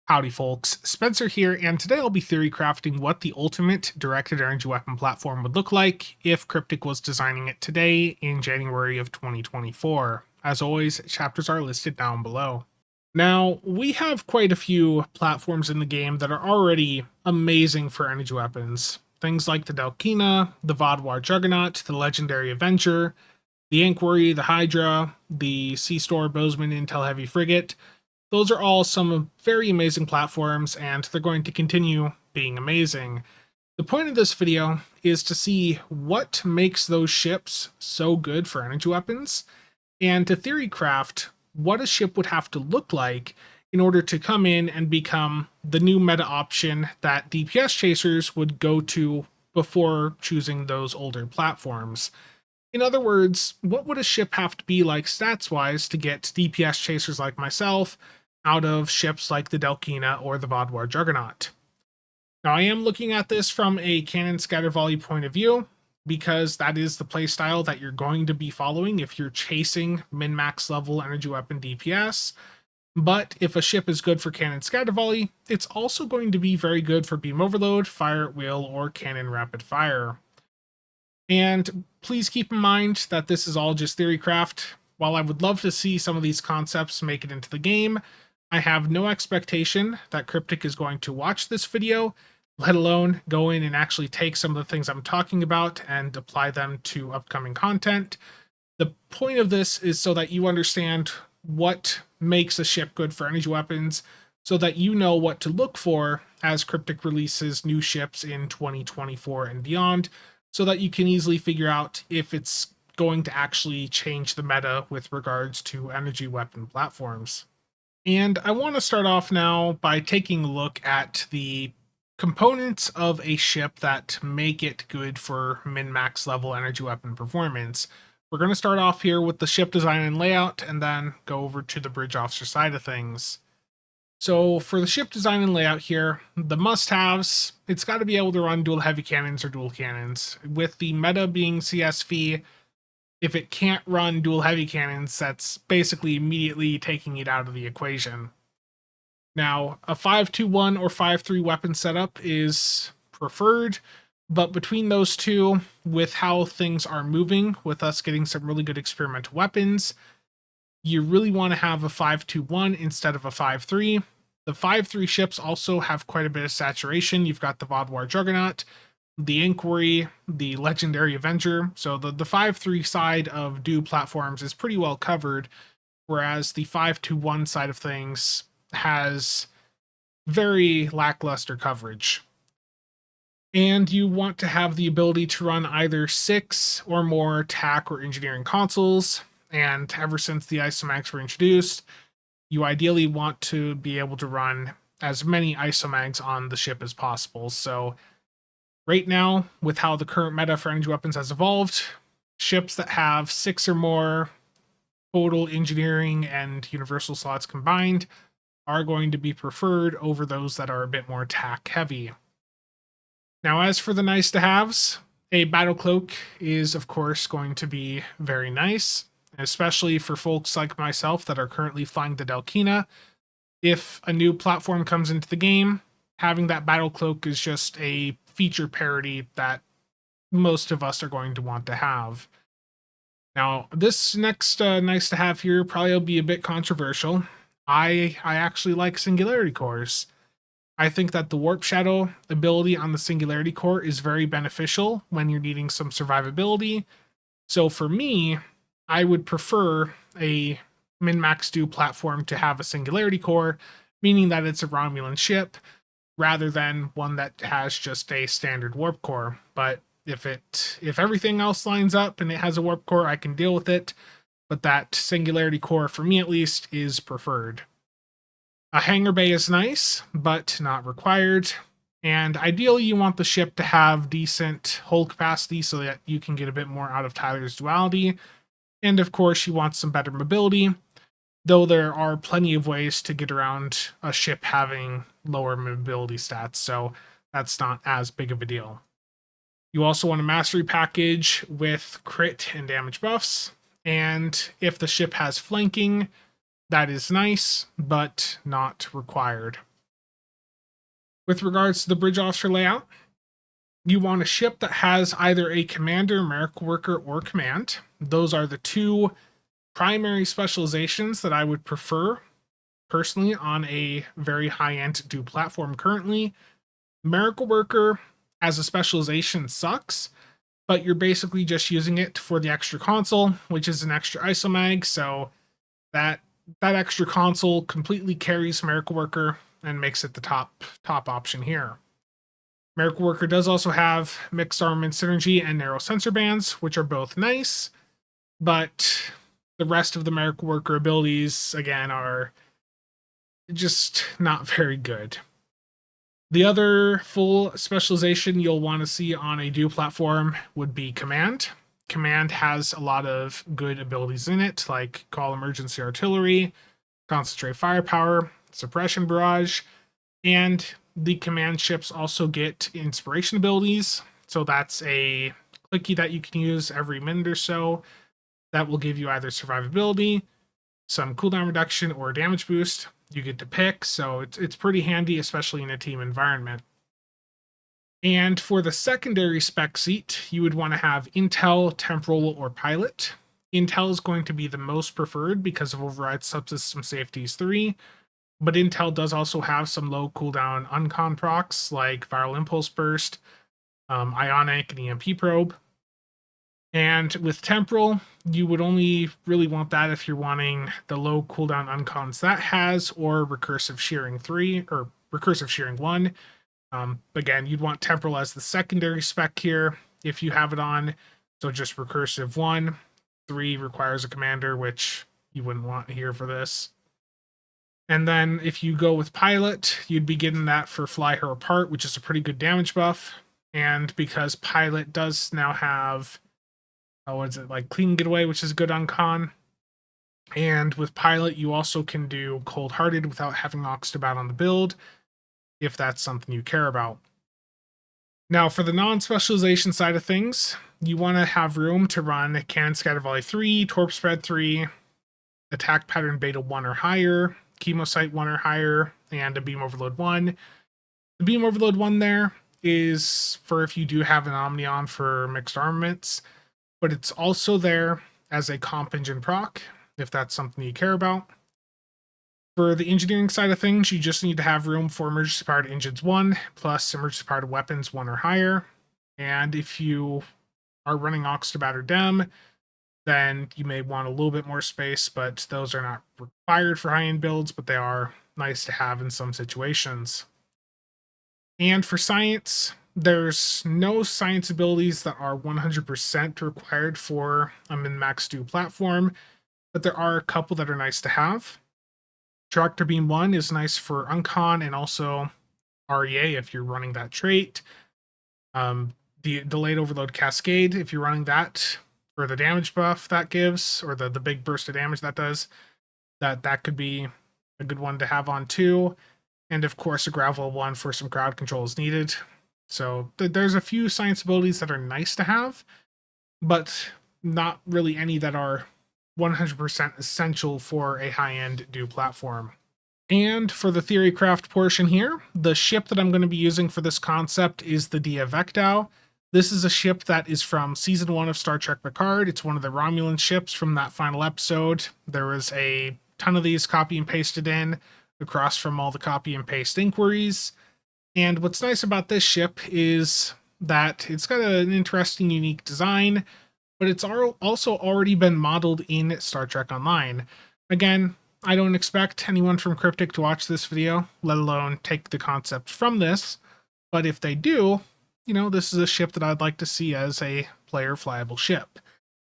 Howdy folks, Spencer here, and today I'll be theory crafting what the ultimate directed energy weapon platform would look like if Cryptic was designing it today in January of 2024. As always, chapters are listed down below. Now, we have quite a few platforms in the game that are already amazing for energy weapons. Things like the Dhailkhina, the Vodwar Juggernaut, the Legendary Avenger, the Inquiry, the Hydra, the Sea Store Bozeman Intel Heavy Frigate. Those are all some very amazing platforms, and they're going to continue being amazing. The point of this video is to see what makes those ships so good for energy weapons, and to theorycraft what a ship would have to look like in order to come in and become the new meta option that DPS chasers would go to before choosing those older platforms. In other words, what would a ship have to be like stats-wise to get DPS chasers like myself out of ships like the Dhailkhina or the Vodwar Juggernaut? Now, I am looking at this from a cannon scatter volley point of view, because that is the playstyle that you're going to be following if you're chasing min-max level energy weapon DPS. But if a ship is good for cannon scatter volley, it's also going to be very good for beam overload, fire at will, or cannon rapid fire. And please keep in mind that this is all just theorycraft. While I would love to see some of these concepts make it into the game, I have no expectation that Cryptic is going to watch this video, let alone go in and actually take some of the things I'm talking about and apply them to upcoming content. The point of this is so that you understand what makes a ship good for energy weapons, so that you know what to look for as Cryptic releases new ships in 2024 and beyond, so that you can easily figure out if it's going to actually change the meta with regards to energy weapon platforms. And I want to start off now by taking a look at the components of a ship that make it good for min-max level energy weapon performance. We're going to start off here with the ship design and layout, and then go over to the bridge officer side of things. So for the ship design and layout here, the must-haves, it's got to be able to run dual heavy cannons or dual cannons. With the meta being CSV, if it can't run dual heavy cannons, that's basically immediately taking it out of the equation. Now, a 5-2-1 or 5-3 weapon setup is preferred, but between those two, with how things are moving, with us getting some really good experimental weapons, you really want to have a 5-2-1 instead of a 5-3. The 5-3 ships also have quite a bit of saturation. You've got the Vodwar Juggernaut, the Inquiry, the Legendary Avenger. So the 5-3 side of do platforms is pretty well covered, whereas the 5-2-1 side of things has very lackluster coverage. And you want to have the ability to run either 6 or more TAC or engineering consoles. And ever since the isomags were introduced, you ideally want to be able to run as many isomags on the ship as possible. So right now, with how the current meta for energy weapons has evolved, ships that have 6 or more total engineering and universal slots combined are going to be preferred over those that are a bit more TAC heavy. Now, as for the nice to haves, a battle cloak is of course going to be very nice, especially for folks like myself that are currently flying the Dhailkhina. If a new platform comes into the game, having that battle cloak is just a feature parity that most of us are going to want to have. Now, this next nice to have here probably will be a bit controversial. I actually like singularity cores. I think that the warp shadow ability on the singularity core is very beneficial when you're needing some survivability. So for me, I would prefer a min-max do platform to have a singularity core, meaning that it's a Romulan ship, rather than one that has just a standard warp core. But if everything else lines up and it has a warp core, I can deal with it. But that singularity core, for me at least, is preferred. A hangar bay is nice, but not required. And ideally, you want the ship to have decent hull capacity so that you can get a bit more out of Tyler's duality. And of course, you want some better mobility, though there are plenty of ways to get around a ship having lower mobility stats, so that's not as big of a deal. You also want a mastery package with crit and damage buffs, and if the ship has flanking, that is nice, but not required. With regards to the bridge officer layout, you want a ship that has either a commander, miracle worker, or command. Those are the two primary specializations that I would prefer personally on a very high-end do platform currently. Miracle worker as a specialization sucks, but you're basically just using it for the extra console, which is an extra isomag, so that extra console completely carries Miracle Worker and makes it the top option here. Miracle Worker does also have mixed armament synergy and narrow sensor bands, which are both nice, but the rest of the Miracle Worker abilities, again, are just not very good. The other full specialization you'll want to see on a do platform would be Command. Command has a lot of good abilities in it, like Call Emergency Artillery, Concentrate Firepower, Suppression Barrage, and the command ships also get inspiration abilities. So that's a clicky that you can use every minute or so that will give you either survivability, some cooldown reduction, or damage boost. You get to pick, so it's pretty handy, especially in a team environment. And for the secondary spec seat, you would want to have Intel, Temporal, or Pilot. Intel is going to be the most preferred because of Override Subsystem Safeties 3, but Intel does also have some low cooldown uncon procs like Viral Impulse Burst, Ionic, and EMP Probe. And with Temporal, you would only really want that if you're wanting the low cooldown uncons that has, or Recursive Shearing 3, or Recursive Shearing 1. Again, you'd want Temporal as the secondary spec here if you have it on. So just Recursive 1. 3 requires a commander, which you wouldn't want here for this. And then if you go with Pilot, you'd be getting that for Fly Her Apart, which is a pretty good damage buff. And because Pilot does now have, like Clean Getaway, which is good on con. And with Pilot, you also can do Cold Hearted without having Oxtabat on the build, if that's something you care about. Now, for the non-specialization side of things, you want to have room to run Cannon Scatter Volley 3, Torp Spread 3, Attack Pattern Beta 1 or higher, Chemosite 1 or higher, and a Beam Overload 1. The Beam Overload 1 there is for if you do have an Omnion for mixed armaments, but it's also there as a comp engine proc, if that's something you care about. For the engineering side of things, you just need to have room for emergency powered engines 1 plus emergency powered weapons 1 or higher. And if you are running Oxtabat or Dem, then you may want a little bit more space, but those are not required for high-end builds, but they are nice to have in some situations. And for science, there's no science abilities that are 100% required for a min-max do platform, but there are a couple that are nice to have. Tractor Beam 1 is nice for Uncon and also REA if you're running that trait. The Delayed Overload Cascade, if you're running that for the damage buff that gives, or the big burst of damage that does, that could be a good one to have on too. And of course, a Gravel 1 for some crowd control is needed. So there's a few science abilities that are nice to have, but not really any that are 100% essential for a high-end do platform. And for the Theorycraft portion here, the ship that I'm going to be using for this concept is the Dia Vectau. This is a ship that is from Season 1 of Star Trek Picard. It's one of the Romulan ships from that final episode. There was a ton of these copy and pasted in across from all the copy and paste inquiries. And what's nice about this ship is that it's got an interesting, unique design, but it's also already been modeled in Star Trek Online. Again, I don't expect anyone from Cryptic to watch this video, let alone take the concept from this, but if they do, this is a ship that I'd like to see as a player flyable ship.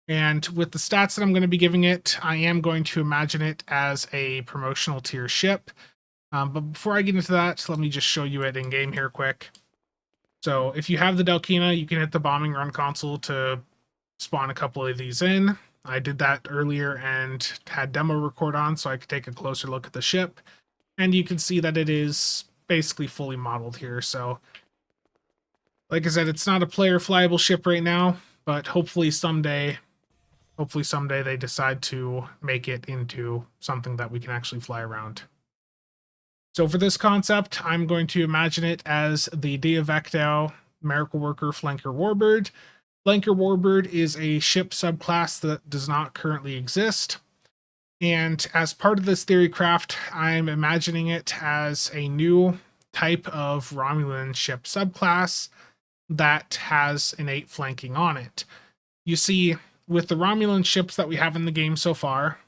And with the stats that I'm going to be giving it, I am going to imagine it as a promotional tier ship. But before I get into that, let me just show you it in game here quick. So if you have the Dhailkhina, you can hit the bombing run console to spawn a couple of these in. I did that earlier and had demo record on so I could take a closer look at the ship. And you can see that it is basically fully modeled here. So like I said, it's not a player flyable ship right now, but hopefully someday they decide to make it into something that we can actually fly around. So for this concept, I'm going to imagine it as the Dhailkhina Miracle Worker Flanker Warbird. Flanker Warbird is a ship subclass that does not currently exist. And as part of this Theorycraft, I'm imagining it as a new type of Romulan ship subclass that has innate flanking on it. You see, with the Romulan ships that we have in the game so far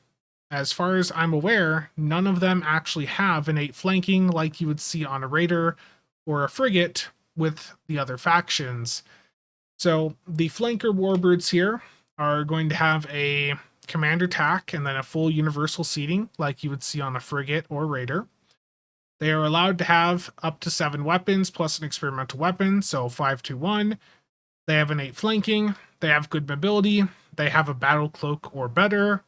as I'm aware, none of them actually have innate flanking like you would see on a raider or a frigate with the other factions. So the flanker warbirds here are going to have a commander attack and then a full universal seating like you would see on a frigate or raider. They are allowed to have up to 7 weapons plus an experimental weapon, so 5-2-1. They have innate flanking, they have good mobility, they have a battle cloak or better,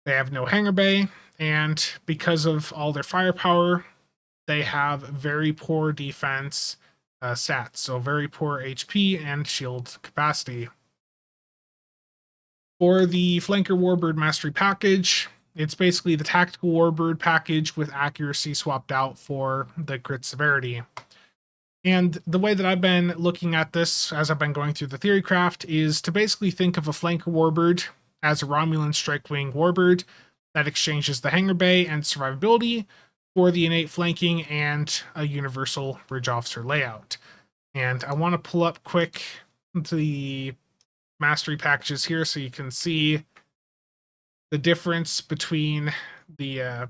they have no hangar bay, and because of all their firepower, they have very poor defense stats, so very poor HP and shield capacity. For the Flanker Warbird Mastery Package, it's basically the Tactical Warbird package with accuracy swapped out for the crit severity. And the way that I've been looking at this as I've been going through the Theorycraft is to basically think of a Flanker Warbird as a Romulan Strike-Wing Warbird that exchanges the hangar bay and survivability for the innate flanking and a universal bridge officer layout. And I want to pull up quick the mastery packages here so you can see the difference between the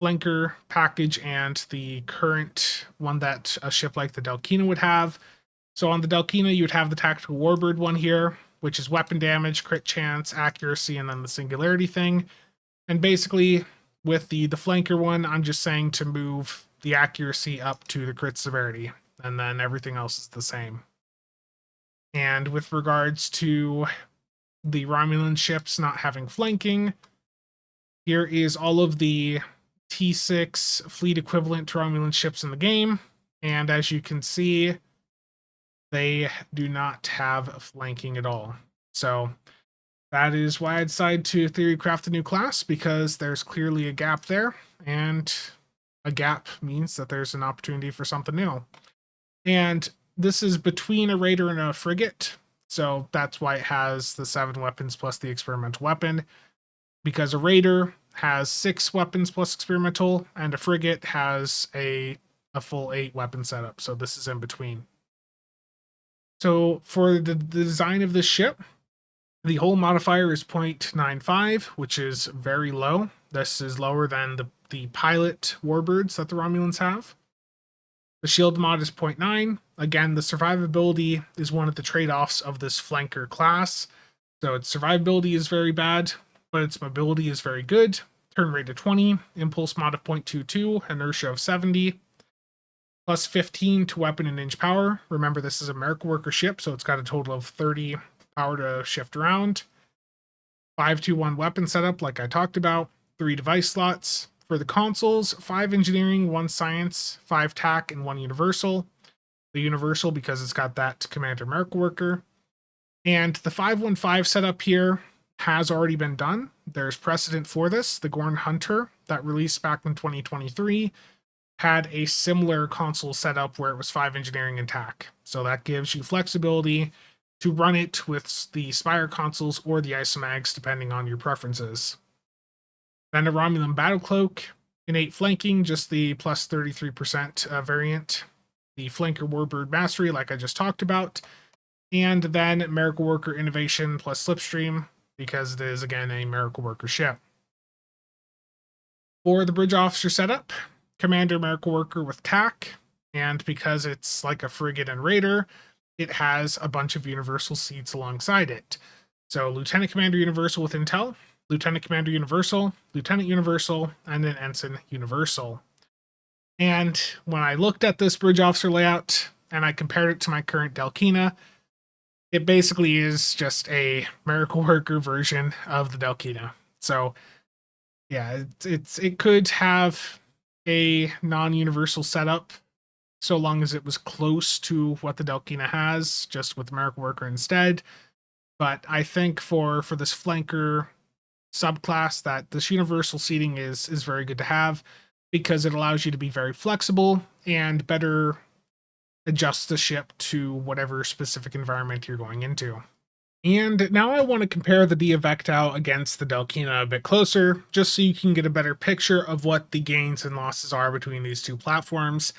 flanker package and the current one that a ship like the Dhailkhina would have. So on the Dhailkhina, you would have the Tactical Warbird one here, which is weapon damage, crit chance, accuracy, and then the singularity thing. And basically, with the flanker one, I'm just saying to move the accuracy up to the crit severity, and then everything else is the same. And with regards to the Romulan ships not having flanking, here is all of the T6 fleet equivalent to Romulan ships in the game. And as you can see, they do not have flanking at all. So that is why I decided to Theorycraft a new class, because there's clearly a gap there, and a gap means that there's an opportunity for something new. And this is between a raider and a frigate, so that's why it has the 7 weapons plus the experimental weapon, because a raider has 6 weapons plus experimental, and a frigate has a full 8 weapon setup, so this is in between. So for the design of this ship, the hull modifier is 0.95, which is very low. This is lower than the pilot warbirds that the Romulans have. The shield mod is 0.9. Again, the survivability is one of the trade-offs of this flanker class. So its survivability is very bad, but its mobility is very good. Turn rate of 20, impulse mod of 0.22, inertia of 70, plus 15 to weapon and inch power. Remember, this is a Miracle Worker ship, so it's got a total of 30 power to shift around. 5-2-1 weapon setup, like I talked about. 3 device slots. For the consoles, 5 engineering, 1 science, 5 tac, and 1 universal. The universal because it's got that Commander Miracle Worker. And the 515 setup here has already been done. There's precedent for this. The Gorn Hunter that released back in 2023 had a similar console setup where it was 5 engineering and tac. So that gives you flexibility to run it with the Spire consoles or the Isomags, depending on your preferences. Then a Romulan Battle Cloak, innate flanking, just the plus 33% variant. The Flanker Warbird Mastery, like I just talked about. And then Miracle Worker Innovation plus Slipstream, because it is, again, a Miracle Worker ship. For the Bridge Officer setup, Commander Miracle Worker with tac, and because it's like a frigate and raider, it has a bunch of universal seats alongside it. So Lieutenant Commander Universal with Intel, Lieutenant Commander Universal, Lieutenant Universal, and an Ensign Universal. And when I looked at this Bridge Officer layout and I compared it to my current Dhailkhina, it basically is just a Miracle Worker version of the Dhailkhina. So yeah, it could have a non-universal setup so long as it was close to what the Dhailkhina has, just with Miracle Worker instead. But I think for this flanker subclass that this universal seating is very good to have. because it allows you to be very flexible and better adjust the ship to whatever specific environment you're going into. And now I want to compare the Dhailkhina against the Dhailkhina a bit closer, just so you can get a better picture of what the gains and losses are between these two platforms.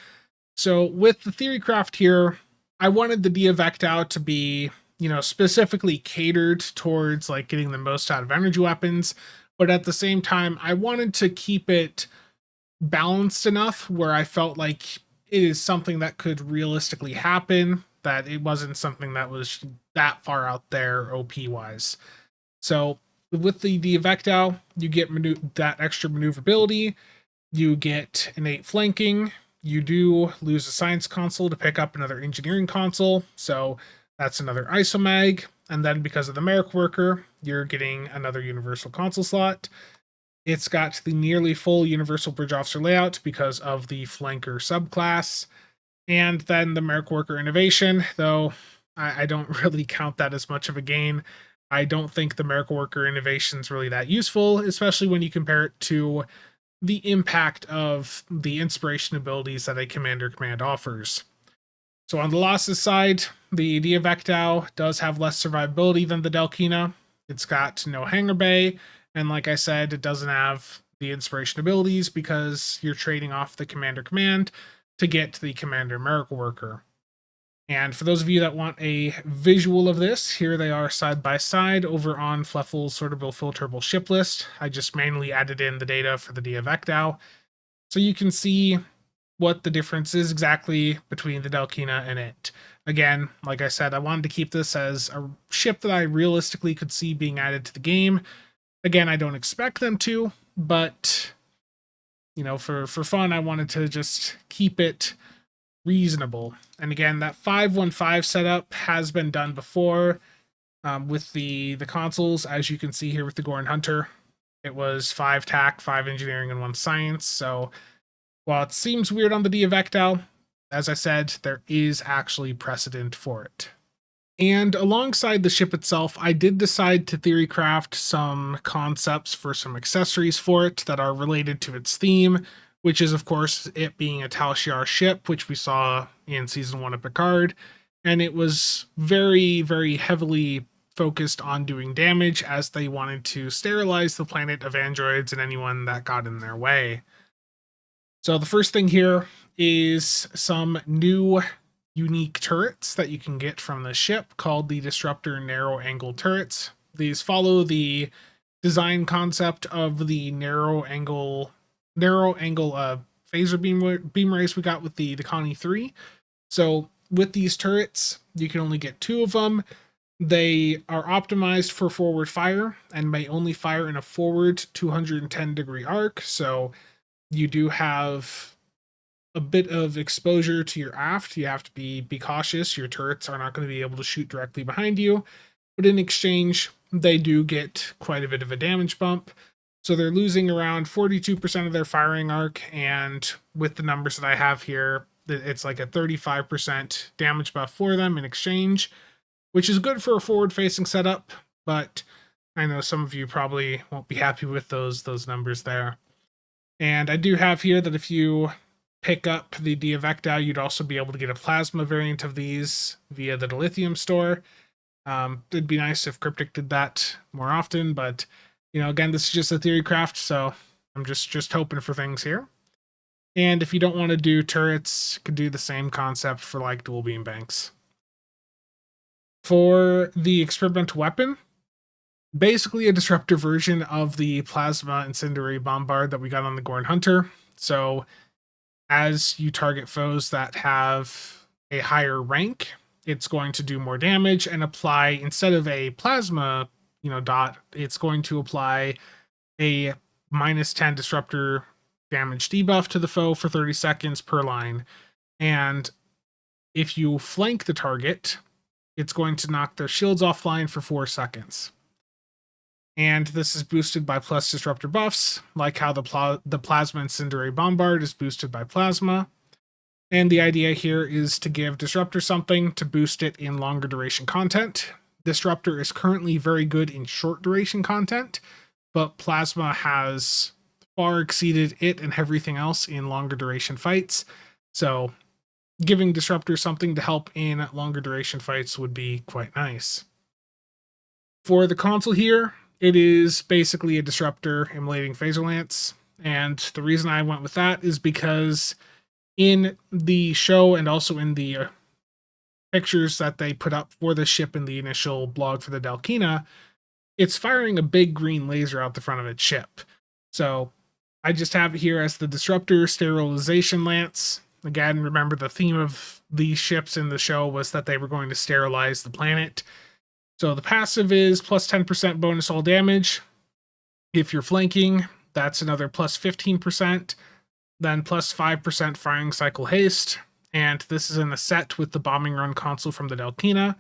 So with the Theorycraft here, I wanted the Dhailkhina to be, specifically catered towards like getting the most out of energy weapons, but at the same time, I wanted to keep it balanced enough where I felt like it is something that could realistically happen, that it wasn't something that was that far out there OP wise. So with the Dhailkhina, you get that extra maneuverability, you get innate flanking, you do lose a science console to pick up another engineering console, so that's another isomag, and then because of the Merrick Worker, you're getting another universal console slot. It's got the nearly full Universal Bridge Officer layout because of the Flanker subclass. And then the Merrick Worker Innovation, though I don't really count that as much of a gain. I don't think the Merrick Worker Innovation is really that useful, especially when you compare it to the impact of the inspiration abilities that a Commander Command offers. So on the losses side, the Dhailkhina does have less survivability than the Dhailkhina. It's got no hangar bay, and like I said, it doesn't have the inspiration abilities because you're trading off the Commander Command to get the Commander Miracle Worker. And for those of you that want a visual of this, here they are side by side over on Fleffle's Sortable Filterable ship list. I just manually added in the data for the Dhailkhina, so you can see what the difference is exactly between the Dhailkhina and it. Again, like I said, I wanted to keep this as a ship that I realistically could see being added to the game. Again, I don't expect them to, but for fun, I wanted to just keep it reasonable. And again, that 515 setup has been done before with the consoles, as you can see here with the Gorn Hunter. It was 5 tack, 5 engineering, and 1 science. So while it seems weird on the Dhailkhina, as I said, there is actually precedent for it. And alongside the ship itself, I did decide to theorycraft some concepts for some accessories for it that are related to its theme, which is, of course, it being a Tal Shiar ship, which we saw in Season 1 of Picard. And it was very, very heavily focused on doing damage, as they wanted to sterilize the planet of androids and anyone that got in their way. So the first thing here is some new unique turrets that you can get from the ship called the Disruptor Narrow Angle Turrets. These follow the design concept of the narrow angle phaser beam race we got with the Connie 3. So with these turrets, you can only get 2 of them. They are optimized for forward fire and may only fire in a forward 210 degree arc. So you do have a bit of exposure to your aft. You have to be cautious. Your turrets are not going to be able to shoot directly behind you, but in exchange, they do get quite a bit of a damage bump. So they're losing around 42% of their firing arc, and with the numbers that I have here, it's like a 35% damage buff for them in exchange, which is good for a forward-facing setup, but I know some of you probably won't be happy with those numbers there. And I do have here that if you pick up the Dhailkhina, you'd also be able to get a plasma variant of these via the dilithium store. It'd be nice if Cryptic did that more often, but again, this is just a theorycraft, so I'm just hoping for things here. And if you don't want to do turrets, you could do the same concept for like dual beam banks. For the experimental weapon, basically a disruptor version of the plasma incendiary bombard that we got on the Gorn Hunter. So as you target foes that have a higher rank, it's going to do more damage and apply, instead of a plasma, dot, it's going to apply a -10 disruptor damage debuff to the foe for 30 seconds per line. And if you flank the target, it's going to knock their shields offline for 4 seconds. And this is boosted by plus disruptor buffs, like how the Plasma Incendiary Bombard is boosted by Plasma. And the idea here is to give Disruptor something to boost it in longer duration content. Disruptor is currently very good in short duration content, but Plasma has far exceeded it and everything else in longer duration fights. So giving disruptors something to help in longer duration fights would be quite nice. For the console here, it is basically a disruptor emulating phaser lance. And the reason I went with that is because in the show and also in the pictures that they put up for the ship in the initial blog for the Dhailkhina, it's firing a big green laser out the front of its ship. So I just have it here as the disruptor sterilization lance. Again, remember the theme of these ships in the show was that they were going to sterilize the planet. So the passive is plus 10% bonus all damage. If you're flanking, that's another plus 15%, then plus 5% firing cycle haste. And this is in a set with the bombing run console from the Dhailkhina.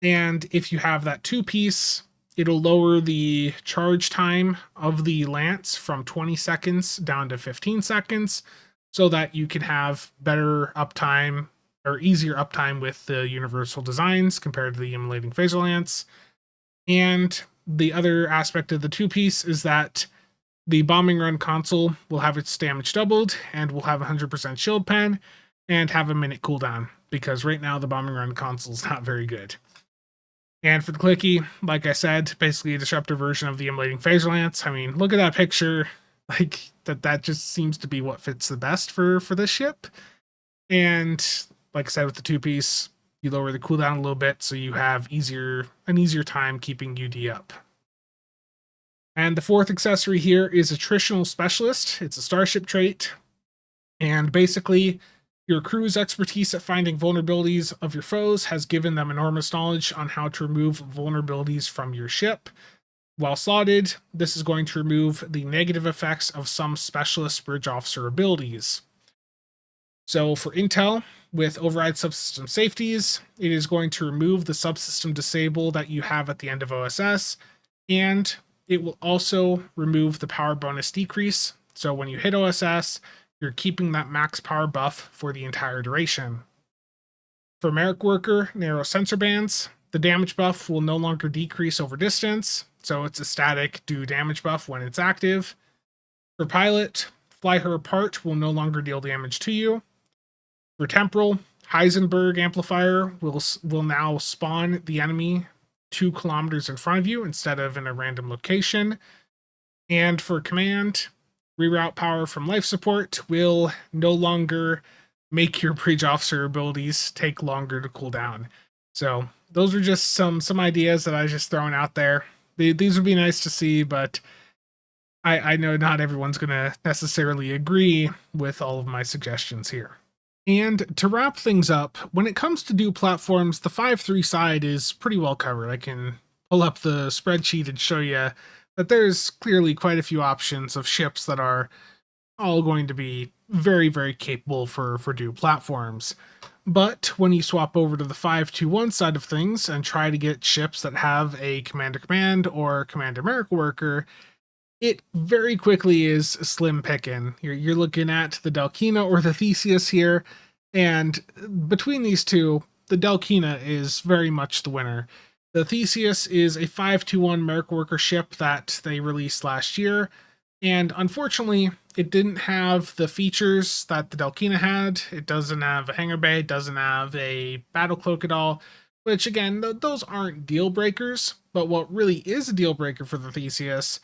And if you have that 2-piece, it'll lower the charge time of the lance from 20 seconds down to 15 seconds so that you can have better uptime or easier uptime with the universal designs compared to the emulating phaser lance. And the other aspect of the 2-piece is that the bombing run console will have its damage doubled and will have 100% shield pen and have a minute cooldown, because right now the bombing run console is not very good. And for the clicky, like I said, basically a disruptor version of the emulating phaser lance. I mean, look at that picture. Like that just seems to be what fits the best for this ship. And like I said, with the 2-piece, you lower the cooldown a little bit so you have an easier time keeping UD up. And the fourth accessory here is Attritional Specialist. It's a starship trait. And basically, your crew's expertise at finding vulnerabilities of your foes has given them enormous knowledge on how to remove vulnerabilities from your ship. While slotted, this is going to remove the negative effects of some specialist bridge officer abilities. So for intel, with override subsystem safeties, it is going to remove the subsystem disable that you have at the end of OSS, and it will also remove the power bonus decrease. So when you hit OSS, you're keeping that max power buff for the entire duration. For Merrick Worker, narrow sensor bands, the damage buff will no longer decrease over distance, so it's a static do damage buff when it's active. For Pilot, Fly Her Apart will no longer deal damage to you. For Temporal, Heisenberg Amplifier will now spawn the enemy 2 kilometers in front of you instead of in a random location. And for Command, Reroute Power from Life Support will no longer make your bridge officer abilities take longer to cool down. So those are just some ideas that I was just throwing out there. These would be nice to see, but I know not everyone's going to necessarily agree with all of my suggestions here. And to wrap things up, when it comes to do platforms, the 5-3 side is pretty well covered. I can pull up the spreadsheet and show you that there's clearly quite a few options of ships that are all going to be very, very capable for do platforms. But when you swap over to the 5-2-1 side of things and try to get ships that have a Commander Command or Commander Merrick Worker, it very quickly is slim picking. You're looking at the Dhailkhina or the Theseus here, and between these two, the Dhailkhina is very much the winner. The Theseus is a 5-2-1 Merrick Worker ship that they released last year, and unfortunately, it didn't have the features that the Dhailkhina had. It doesn't have a hangar bay, it doesn't have a battle cloak at all, which again, those aren't deal breakers, but what really is a deal breaker for the Theseus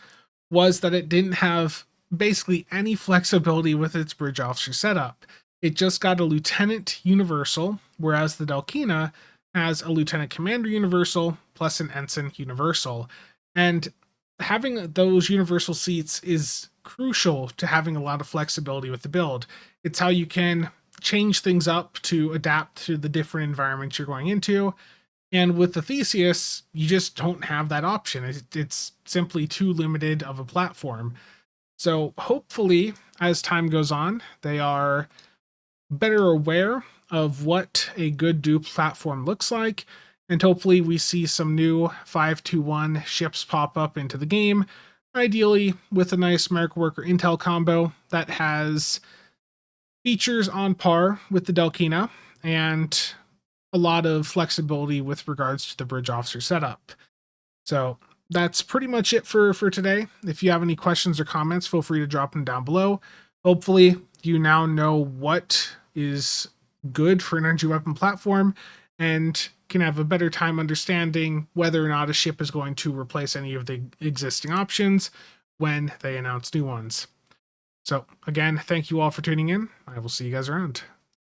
was that it didn't have basically any flexibility with its bridge officer setup. It just got a Lieutenant Universal, whereas the Dhailkhina has a Lieutenant Commander Universal plus an Ensign Universal. And having those universal seats is crucial to having a lot of flexibility with the build. It's how you can change things up to adapt to the different environments you're going into. And with the Theseus, you just don't have that option. It's simply too limited of a platform. So hopefully, as time goes on, they are better aware of what a good do platform looks like. And hopefully we see some new 5-2-1 ships pop up into the game, ideally with a nice Merrick Worker Intel combo that has features on par with the Dhailkhina and a lot of flexibility with regards to the bridge officer setup. So that's pretty much it for today. If you have any questions or comments, feel free to drop them down below. Hopefully, you now know what is good for an energy weapon platform and can have a better time understanding whether or not a ship is going to replace any of the existing options when they announce new ones. So, again, thank you all for tuning in. I will see you guys around.